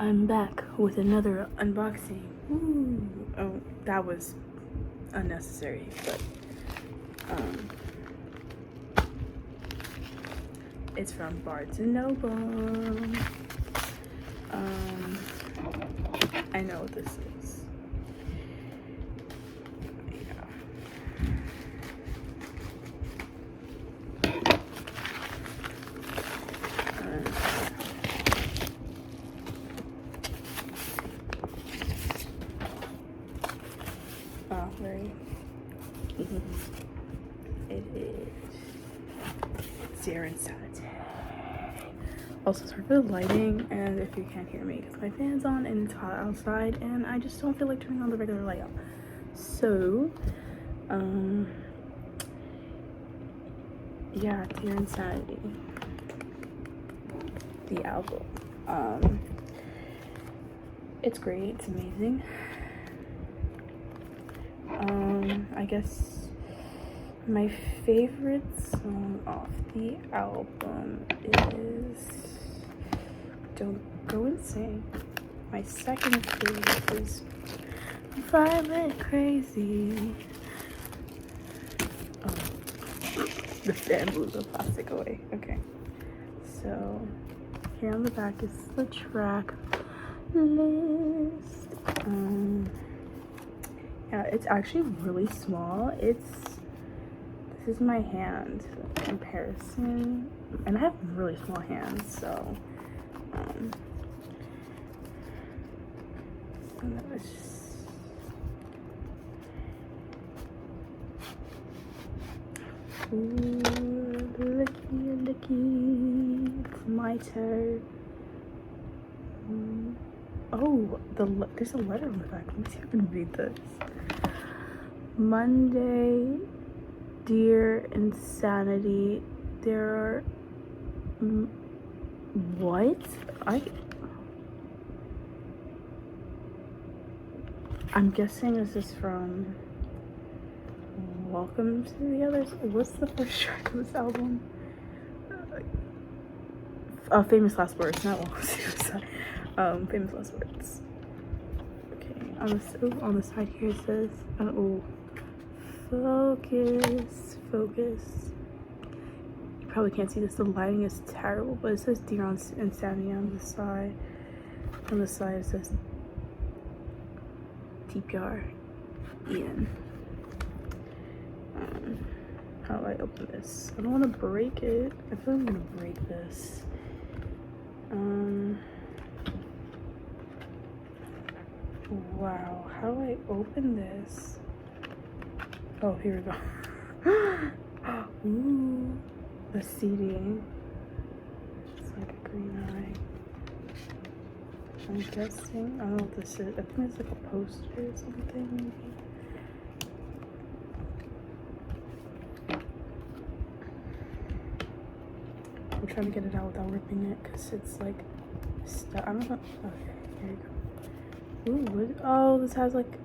I'm back with another unboxing. Ooh. Oh, that was unnecessary, but it's from Barnes & Noble. I know what this is. Yeah. Oh, very. It is Zero inside. Also, sorry for the lighting, and if you can't hear me, because my fan's on and it's hot outside, and I just don't feel like turning on the regular light. So, yeah, Dear Insanity, the album. It's great. It's amazing. I guess my favorite song off the album is Don't Go Insane. My second favorite is Violent Crazy. Oh, the fan blew the plastic away. Okay, so here on the back is the track list. Yeah, it's actually really small. This is my hand comparison, and I have really small hands, so and that was just, ooh, looky, it's my turn. Oh, there's a letter on the back. Let me see if I can read this. Monday, Dear Insanity. There are what? I'm guessing this is from Welcome to the Others. What's the first track of this album? Famous Last Words, not Welcome to the Others. Famous Last Words. Okay, on the side here it says, focus. You probably can't see this, the lighting is terrible, but it says Dear Insanity on the side. On the side it says DPR IAN. How do I open this? I don't want to break it. I feel like I'm gonna break this. Wow, how do I open this? Oh, here we go. Ooh, the CD. It's like a green eye. I'm guessing, I don't know what this is. I think it's like a poster or something, maybe. I'm trying to get it out without ripping it, because it's like stuck. I don't know. Okay, here you go. Ooh, oh, this has like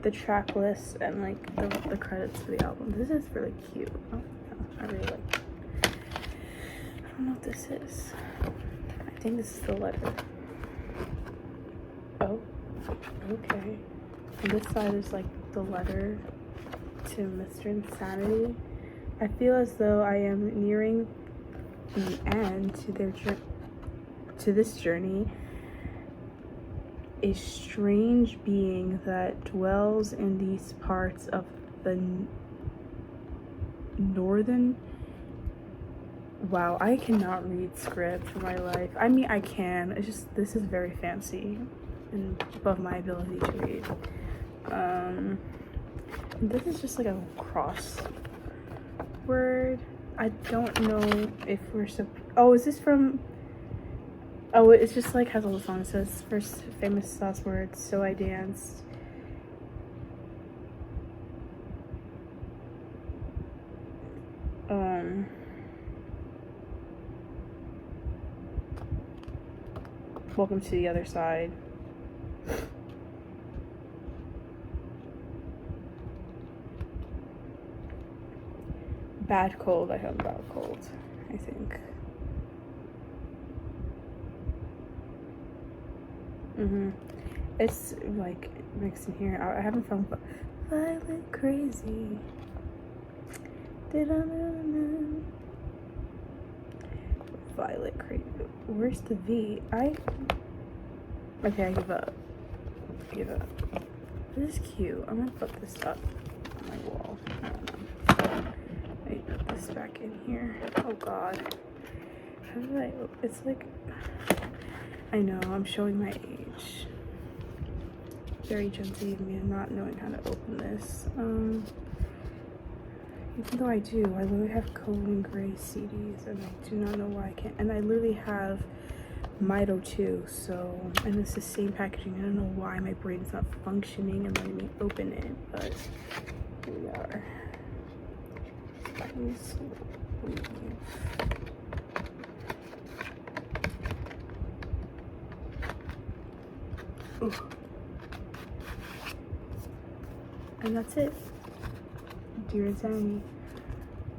the track list and like the credits to the album. This is really cute. Oh, no, I really like it. I don't know what this is. I think this is the letter. Oh, okay. And this side is like the letter to Mr. Insanity. I feel as though I am nearing the end to this journey. A strange being that dwells in these parts of the northern. Wow, I cannot read script for my life. I mean, I can. It's just, this is very fancy and above my ability to read. This is just like a cross word. I don't know if we're oh, is this from? Oh, it's just like has all the songs. It says first famous last words. So I danced. Welcome to the Other Side. Bad Cold. I have Bad Cold, I think. It's like mixed in here. I haven't found Violet Crazy. Violet Crazy. Where's the V? Okay, I give up. This is cute. I'm gonna put this up on my wall. I don't know. I put this back in here. Oh god. How did I? It's like, I know I'm showing my age. Very Gen Z of me not knowing how to open this. Even though I do, I literally have Cohen Gray CDs, and I do not know why I can't. And I literally have Mito too, so, and it's the same packaging. I don't know why my brain's not functioning and letting me open it, but here we are. Please leave. Ooh. And that's it. Dear Insanity.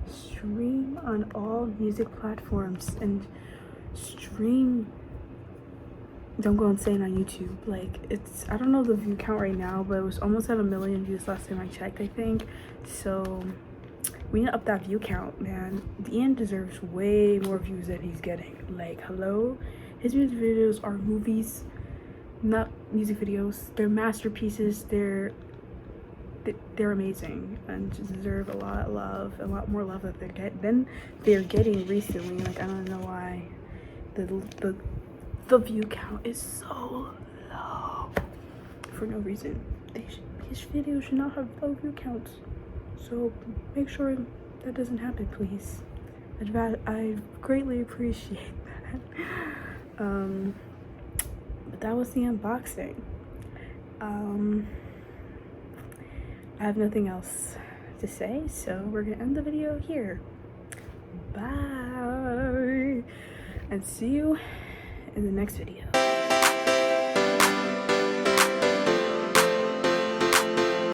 Stream on all music platforms and stream. Don't go insane on YouTube. Like, it's, I don't know the view count right now, but it was almost at 1 million views last time I checked, I think. So we need to up that view count, man. Ian deserves way more views than he's getting. Like, hello? His music videos are movies, not music videos. They're masterpieces. They're amazing and deserve a lot of love, a lot more love that they're getting recently. Like, I don't know why the view count is so low for no reason. His videos should not have low view counts, so make sure that doesn't happen, please. I greatly appreciate that. But that was the unboxing. I have nothing else to say, so we're gonna end the video here. Bye, and see you in the next video.